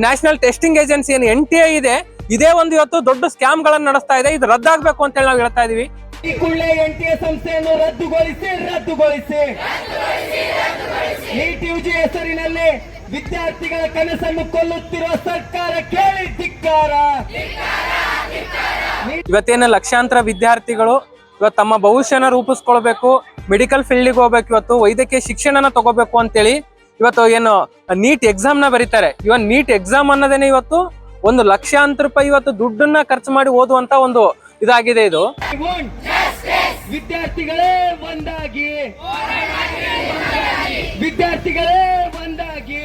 National testing agency ಏನು NTA ಇದೆ, ಇದೇ ಒಂದು ಇವತ್ತು ದೊಡ್ಡ ಸ್ಕ್ಯಾಮ್ ಗಳನ್ನ ನಡೆಸ್ತಾ ಇದೆ. ಇದು ರದ್ದಾಗಬೇಕು ಅಂತ ಹೇಳಿ ನಾವು ಹೇಳ್ತಾ ಇದೀವಿ. ಈ ಕೂಡಲೇ NTA ಸಂಸ್ಥೆಯನ್ನು ರದ್ದುಗೊಳಿಸಿ ನೀಟ್ UG ಹೆಸರಿನಲ್ಲಿ ವಿದ್ಯಾರ್ಥಿಗಳ ಕನಸನ್ನು ಕೊಲ್ಲುತ್ತಿರುವ ಸರ್ಕಾರ ಕೇಳಿ ಧಿಕ್ಕಾರ. ಇವತ್ತೇನು ಲಕ್ಷಾಂತರ ವಿದ್ಯಾರ್ಥಿಗಳು ಇವತ್ತು ತಮ್ಮ ಭವಿಷ್ಯನ ರೂಪಿಸ್ಕೊಳ್ಬೇಕು, ಮೆಡಿಕಲ್ ಫೀಲ್ಡ್ಗೆ ಹೋಗ್ಬೇಕು, ಇವತ್ತು ವೈದ್ಯಕೀಯ ಶಿಕ್ಷಣನ ತಗೋಬೇಕು ಅಂತೇಳಿ ಇವತ್ತು ಏನು ನೀಟ್ ಎಕ್ಸಾಮ್ ನ ಬರೀತಾರೆ. ಇವನ್ ನೀಟ್ ಎಕ್ಸಾಮ್ ಅನ್ನೋದೇನೆ ಇವತ್ತು ಒಂದು ಲಕ್ಷಾಂತರ ರೂಪಾಯಿ ಇವತ್ತು ದುಡ್ಡನ್ನ ಖರ್ಚು ಮಾಡಿ ಓದುವಂತ ಒಂದು ಇದಾಗಿದೆ. ಇದು ವಿದ್ಯಾರ್ಥಿಗಳೇ ಒಂದಾಗಿ, ವಿದ್ಯಾರ್ಥಿಗಳೇ ಒಂದಾಗಿ.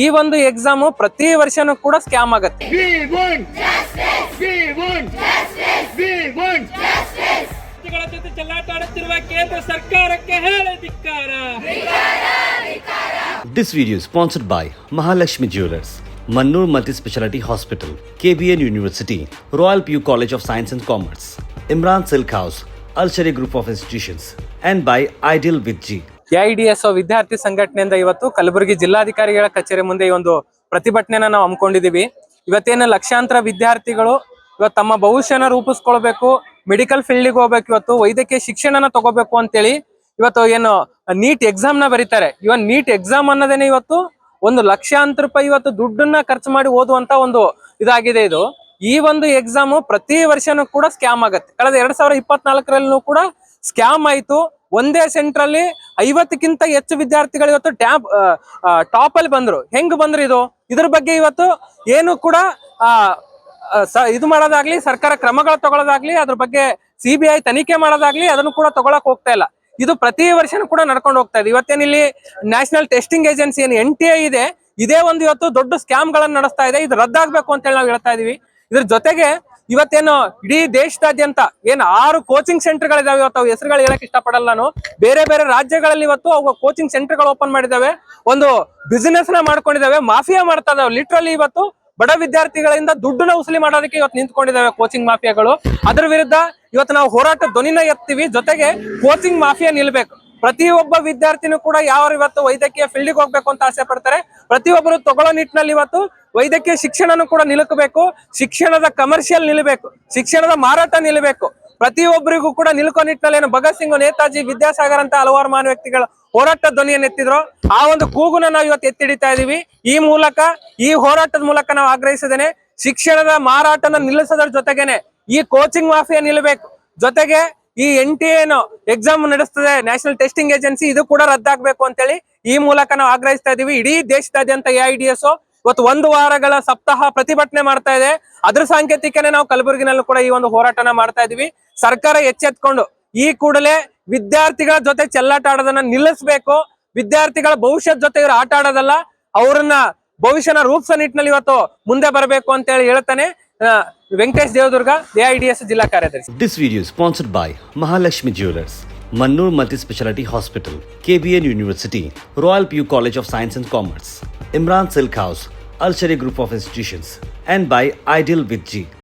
ಈ ಒಂದು ಎಕ್ಸಾಮ್ ಪ್ರತಿ ವರ್ಷನೂ ಕೂಡ ಸ್ಕ್ಯಾಮ್ ಆಗುತ್ತೆ. ಜೊತೆ ಚೆಲ್ಲಾಟಾಡುತ್ತಿರುವ ಕೇಂದ್ರ ಸರ್ಕಾರಕ್ಕೆ ಹೇಳಿ ಧಿಕ್ಕಾರ. This video is sponsored by Mahalakshmi Jewelers, Mannur Multi-Speciality Hospital, KBN University, Royal PU College of Science and Commerce, Imran Silk House, Al-Sharia Group of Institutions, and by Ideal with G. AIDSO ವಿದ್ಯಾರ್ಥಿ ಸಂಘಟನೆಯಿಂದ ಇವತ್ತು ಕಲಬುರಗಿ ಜಿಲ್ಲಾಧಿಕಾರಿಗಳ ಕಚೇರಿ ಮುಂದೆ ಈ ಒಂದು ಪ್ರತಿಭಟನೆನ ನಾವು ಹಮ್ಮಿಕೊಂಡಿದೀವಿ. ಇವತ್ತೇನು ಲಕ್ಷಾಂತರ ವಿದ್ಯಾರ್ಥಿಗಳು ಇವತ್ತು ತಮ್ಮ ಭವಿಷ್ಯನ ರೂಪಿಸ್ಕೊಳ್ಬೇಕು, ಮೆಡಿಕಲ್ ಫೀಲ್ಡ್ಗೆ ಹೋಗ್ಬೇಕು, ಇವತ್ತು ವೈದ್ಯಕೀಯ ಶಿಕ್ಷಣನ ತಗೋಬೇಕು ಅಂತೇಳಿ ಇವತ್ತು ಏನು ನೀಟ್ ಎಕ್ಸಾಮ್ ನ ಬರೀತಾರೆ. ಇವನ್ ನೀಟ್ ಎಕ್ಸಾಮ್ ಅನ್ನೋದೇನೆ ಇವತ್ತು ಒಂದು ಲಕ್ಷಾಂತರ ರೂಪಾಯಿ ಇವತ್ತು ದುಡ್ಡನ್ನ ಖರ್ಚು ಮಾಡಿ ಓದುವಂತ ಒಂದು ಇದಾಗಿದೆ. ಇದು ಈ ಒಂದು ಎಕ್ಸಾಮ್ ಪ್ರತಿ ವರ್ಷನೂ ಕೂಡ ಸ್ಕ್ಯಾಮ್ ಆಗುತ್ತೆ. ಕಳೆದ 2024 ಕೂಡ ಸ್ಕ್ಯಾಮ್ ಆಯ್ತು. ಒಂದೇ ಸೆಂಟರ್ ಅಲ್ಲಿ 50ಕ್ಕಿಂತ ಹೆಚ್ಚು ವಿದ್ಯಾರ್ಥಿಗಳು ಇವತ್ತು ಟಾಪ್ ಅಲ್ಲಿ ಬಂದ್ರು. ಹೆಂಗ್ ಬಂದ್ರು ಇದ್ರ ಬಗ್ಗೆ ಇವತ್ತು ಏನು ಕೂಡ ಇದು ಮಾಡೋದಾಗ್ಲಿ, ಸರ್ಕಾರ ಕ್ರಮಗಳು ತಗೊಳ್ಳೋದಾಗ್ಲಿ, ಅದ್ರ ಬಗ್ಗೆ CBI ತನಿಖೆ ಮಾಡೋದಾಗ್ಲಿ ಅದನ್ನು ಕೂಡ ತಗೊಳಕ್ ಹೋಗ್ತಾ ಇಲ್ಲ. ಇದು ಪ್ರತಿ ವರ್ಷನೂ ಕೂಡ ನಡ್ಕೊಂಡು ಹೋಗ್ತಾ ಇದೆ. ಇವತ್ತೇನಿಲ್ಲಿ ನ್ಯಾಷನಲ್ ಟೆಸ್ಟಿಂಗ್ ಏಜೆನ್ಸಿ ಏನು NTA ಇದೆ, ಇದೇ ಒಂದು ಇವತ್ತು ದೊಡ್ಡ ಸ್ಕ್ಯಾಮ್ ಗಳನ್ನ ನಡೆಸ್ತಾ ಇದೆ. ಇದು ರದ್ದಾಗಬೇಕು ಅಂತ ಹೇಳಿ ನಾವು ಹೇಳ್ತಾ ಇದೀವಿ. ಇದ್ರ ಜೊತೆಗೆ ಇವತ್ತೇನು ಇಡೀ ದೇಶದಾದ್ಯಂತ ಏನು 6 ಕೋಚಿಂಗ್ ಸೆಂಟರ್ ಗಳಿದಾವೆ. ಇವತ್ತು ಅವು ಹೆಸರುಗಳು ಹೇಳಕ್ ಇಷ್ಟಪಡಲ್ಲ ನಾನು. ಬೇರೆ ಬೇರೆ ರಾಜ್ಯಗಳಲ್ಲಿ ಇವತ್ತು ಅವು ಕೋಚಿಂಗ್ ಸೆಂಟರ್ ಗಳು ಓಪನ್ ಮಾಡಿದಾವೆ, ಒಂದು ಬಿಸಿನೆಸ್ ನ ಮಾಡ್ಕೊಂಡಿದಾವೆ, ಮಾಫಿಯಾ ಮಾಡ್ತಾ ಇದಾವೆ. ಲಿಟ್ರಲಿ ಇವತ್ತು ಬಡ ವಿದ್ಯಾರ್ಥಿಗಳಿಂದ ದುಡ್ಡನ್ನ ವಸೂಲಿ ಮಾಡೋದಕ್ಕೆ ಇವತ್ತು ನಿಂತ್ಕೊಂಡಿದ್ದಾವೆ ಕೋಚಿಂಗ್ ಮಾಫಿಯಾಗಳು. ಅದ್ರ ವಿರುದ್ಧ ಇವತ್ತು ನಾವು ಹೋರಾಟ ಧ್ವನಿನ ಎತ್ತೀವಿ. ಜೊತೆಗೆ ಕೋಚಿಂಗ್ ಮಾಫಿಯಾ ನಿಲ್ಬೇಕು. ಪ್ರತಿಯೊಬ್ಬ ವಿದ್ಯಾರ್ಥಿನೂ ಕೂಡ ಯಾವ ಇವತ್ತು ವೈದ್ಯಕೀಯ ಫೀಲ್ಡ್ಗೆ ಹೋಗ್ಬೇಕು ಅಂತ ಆಸೆ ಪಡ್ತಾರೆ, ಪ್ರತಿಯೊಬ್ಬರು ತಗೊಳ್ಳೋ ನಿಟ್ಟಿನಲ್ಲಿ ಇವತ್ತು ವೈದ್ಯಕೀಯ ಶಿಕ್ಷಣನೂ ಕೂಡ ನಿಲುಕಬೇಕು, ಶಿಕ್ಷಣದ ಕಮರ್ಷಿಯಲ್ ನಿಲ್ಲಬೇಕು, ಶಿಕ್ಷಣದ ಮಾರಾಟ ನಿಲ್ಲಬೇಕು. ಪ್ರತಿಯೊಬ್ಬರಿಗೂ ಕೂಡ ನಿಲ್ಕೋ ನಿಟ್ಟಿನಲ್ಲಿ ಏನು ಭಗತ್ ಸಿಂಗ್, ನೇತಾಜಿ, ವಿದ್ಯಾಸಾಗರ್ ಅಂತ ಹಲವಾರು ಮಹಾನ್ ವ್ಯಕ್ತಿಗಳು ಹೋರಾಟ ಧ್ವನಿಯನ್ನು ಎತ್ತಿದ್ರು. ಆ ಒಂದು ಕೂಗುನ ನಾವು ಇವತ್ತು ಎತ್ತಿಡಿತಾ ಇದೀವಿ. ಈ ಹೋರಾಟದ ಮೂಲಕ ನಾವು ಆಗ್ರಹಿಸಿದ್ದೇನೆ, ಶಿಕ್ಷಣದ ಮಾರಾಟನ ನಿಲ್ಲಿಸೋದ್ರ ಜೊತೆಗೇನೆ ಈ ಕೋಚಿಂಗ್ ಮಾಫಿಯಾ ನಿಲ್ಲಬೇಕು. ಜೊತೆಗೆ ಈ NTA ಏನು ಎಕ್ಸಾಮ್ ನಡೆಸ್ತದೆ ನ್ಯಾಷನಲ್ ಟೆಸ್ಟಿಂಗ್ ಏಜೆನ್ಸಿ, ಇದು ಕೂಡ ರದ್ದಾಗಬೇಕು ಅಂತೇಳಿ ಈ ಮೂಲಕ ನಾವು ಆಗ್ರಹಿಸ್ತಾ ಇದೀವಿ. ಇಡೀ ದೇಶದಾದ್ಯಂತ AIDSO ಇವತ್ತು 1 ವಾರಗಳ ಸಪ್ತಾಹ ಪ್ರತಿಭಟನೆ ಮಾಡ್ತಾ ಇದೆ. ಅದ್ರ ಸಾಂಕೇತಿಕನೇ ನಾವು ಕಲಬುರಗಿನಲ್ಲೂ ಕೂಡ ಈ ಒಂದು ಹೋರಾಟನ ಮಾಡ್ತಾ ಇದೀವಿ. ಸರ್ಕಾರ ಎಚ್ಚೆತ್ಕೊಂಡು ಈ ಕೂಡಲೇ ವಿದ್ಯಾರ್ಥಿಗಳ ಜೊತೆ ಚೆಲ್ಲಾಟ ಆಡೋದನ್ನ ನಿಲ್ಲಿಸಬೇಕು. ವಿದ್ಯಾರ್ಥಿಗಳ ಭವಿಷ್ಯದ ಜೊತೆ ಇವರು ಆಟ ಆಡೋದಲ್ಲ, ಅವ್ರನ್ನ ಭವಿಷ್ಯನ ರೂಪಿಸೋ ನಿಟ್ಟಿನಲ್ಲಿ ಇವತ್ತು ಮುಂದೆ ಬರಬೇಕು ಅಂತ ಹೇಳಿ ಹೇಳ್ತಾನೆ. ವೆಂಕಟೇಶ್ ದೇವದುರ್ಗ, AIDSO ಜಿಲ್ಲಾ ಕಾರ್ಯದರ್ಶಿ. This video is sponsored by Mahalakshmi Jewelers, Mannur Multi-Speciality Hospital, KBN University, Royal PU College of Science and Commerce, Imran Silk House, Al-Sharia Group of Institutions, and by Ideal with G.